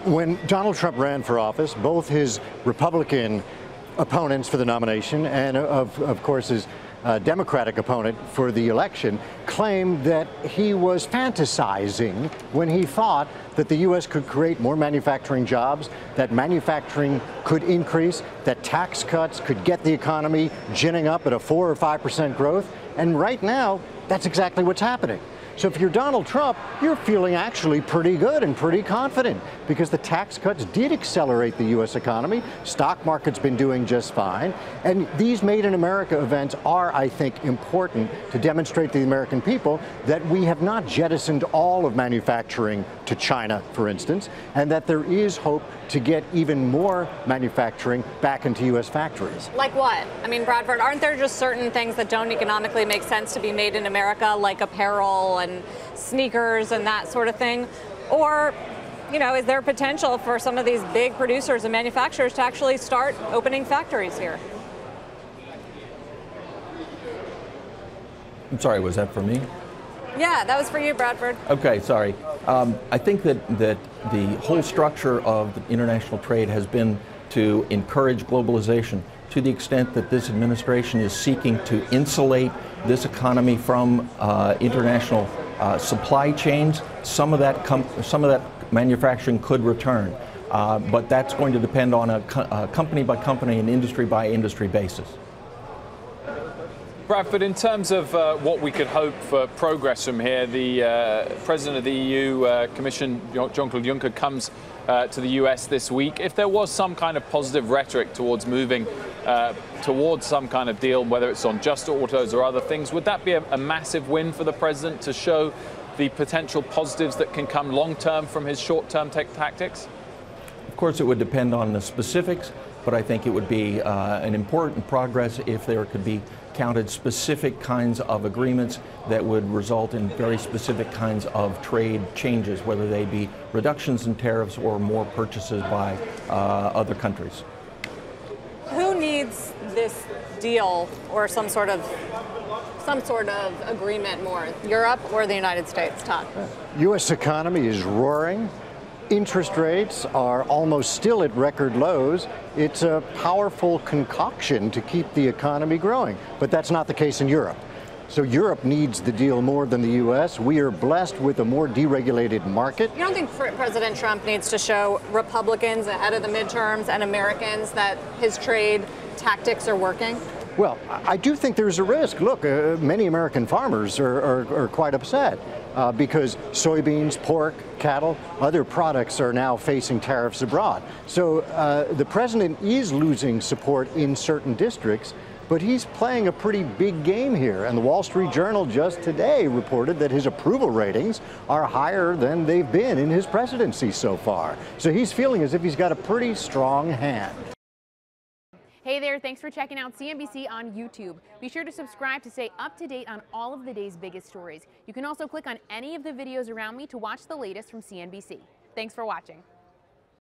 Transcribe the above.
When Donald Trump ran for office, both his Republican opponents for the nomination and, of course, his Democratic opponent for the election claimed that he was fantasizing when he thought that the U.S. could create more manufacturing jobs, that manufacturing could increase, that tax cuts could get the economy ginning up at a 4 or 5% growth. And right now, that's exactly what's happening. So if you're Donald Trump, you're feeling actually pretty good and pretty confident because the tax cuts did accelerate the U.S. economy. Stock market's been doing just fine. And these Made in America events are, I think, important to demonstrate to the American people that we have not jettisoned all of manufacturing to China, for instance, and that there is hope to get even more manufacturing back into U.S. factories. Like what? I mean, Bradford, aren't there just certain things that don't economically make sense to be made in America, like apparel and sneakers and that sort of thing? Or, you know, is there potential for some of these big producers and manufacturers to actually start opening factories here? I'm sorry, was that for me? Yeah, that was for you, Bradford. Okay, sorry. I think that the whole structure of international trade has been to encourage globalization to the extent that this administration is seeking to insulate this economy from international supply chains. Some of that manufacturing could return, but that's going to depend on a company by company and industry by industry basis. Bradford, in terms of what we could hope for progress from here, the President of the EU Commission, Jean-Claude Juncker, comes to the US this week. If there was some kind of positive rhetoric towards moving towards some kind of deal, whether it's on just autos or other things, would that be a massive win for the President to show the potential positives that can come long-term from his short-term tactics? Of course, it would depend on the specifics, but I think it would be an important progress if there could be counted specific kinds of agreements that would result in very specific kinds of trade changes, whether they be reductions in tariffs or more purchases by other countries. Who needs this deal or some sort of agreement more, Europe or the United States, Todd? U.S. economy is roaring. Interest rates are almost still at record lows. It's a powerful concoction to keep the economy growing, but that's not the case in Europe. So Europe needs the deal more than the U.S. We are blessed with a more deregulated market. You don't think President Trump needs to show Republicans ahead of the midterms and Americans that his trade tactics are working? Well, I do think there's a risk. Look, many American farmers are quite upset because soybeans, pork, cattle, other products are now facing tariffs abroad. So the president is losing support in certain districts, but he's playing a pretty big game here. And the Wall Street Journal just today reported that his approval ratings are higher than they've been in his presidency so far. So he's feeling as if he's got a pretty strong hand. Hey there, thanks for checking out CNBC on YouTube. Be sure to subscribe to stay up to date on all of the day's biggest stories. You can also click on any of the videos around me to watch the latest from CNBC. Thanks for watching.